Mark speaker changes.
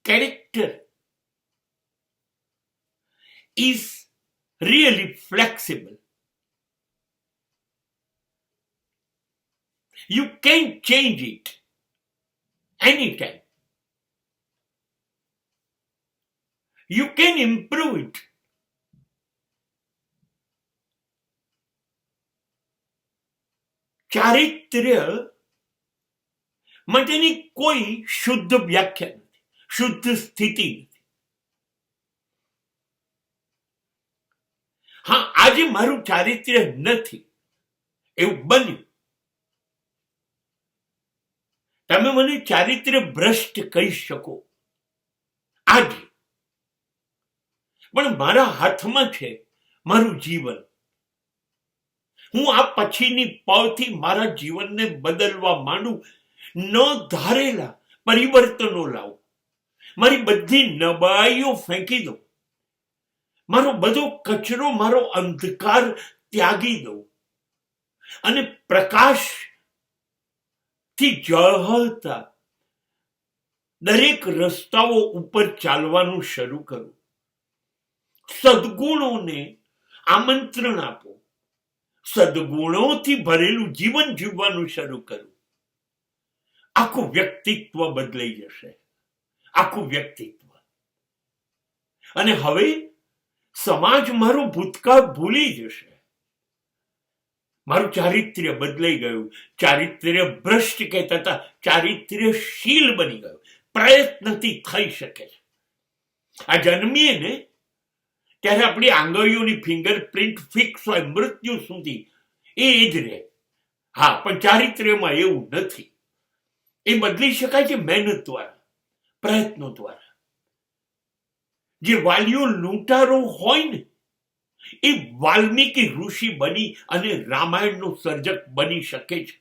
Speaker 1: character is really flexible. You can change it anytime. You can improve it. ચારિત્ર્ય માટેની કોઈ શુદ્ધ વ્યાખ્યા નથી, શુદ્ધ સ્થિતિ નથી. હા, આજે મારું ચારિત્ર્ય નથી એવું બન્યું, તમે મને ચારિત્ર્ય ભ્રષ્ટ કહી શકો આજે, પણ મારા હાથમાં છે મારું જીવન. હું આ પછીની પળથી મારા જીવનને બદલવા માંડું, ન ધારેલા પરિવર્તનો લાવું, મારી બધી નબળાઈઓ ફેંકી દઉં, મારો બધો કચરો, મારો અંધકાર ત્યાગી દઉં અને પ્રકાશ થી ઝળહળતા દરેક રસ્તાઓ ઉપર ચાલવાનું શરૂ કરું. સદગુણોને આમંત્રણ આપો, સદગુણોથી ભરેલું જીવન જીવવાનું શરૂ કરું. આખું વ્યક્તિત્વ બદલાઈ જશે, આખું વ્યક્તિત્વ. અને હવે સમાજ મારો ભૂતકાળ ભૂલી જશે. મારું ચારિત્ર્ય બદલાઈ ગયું. ચારિત્ર્ય ભ્રષ્ટ કહેતા હતા, ચારિત્ર્યશીલ બની ગયું. પ્રયત્નથી થઈ શકે છે. આ જન્મીએ ને ત્યારે આપણી આંગળીઓની ફિંગરપ્રિન્ટ ફિક્સ હોય મૃત્યુ સુધી, એ જ રહે. હા, પણ ચારિત્ર્યમાં એવું નથી. એ બદલી શકાય છે મહેનત દ્વારા, પ્રયત્નો દ્વારા. જે વાલીઓ લૂંટારો હોય ને, એ વાલ્મીકી ઋષિ બની અને રામાયણનું સર્જક બની શકે છે.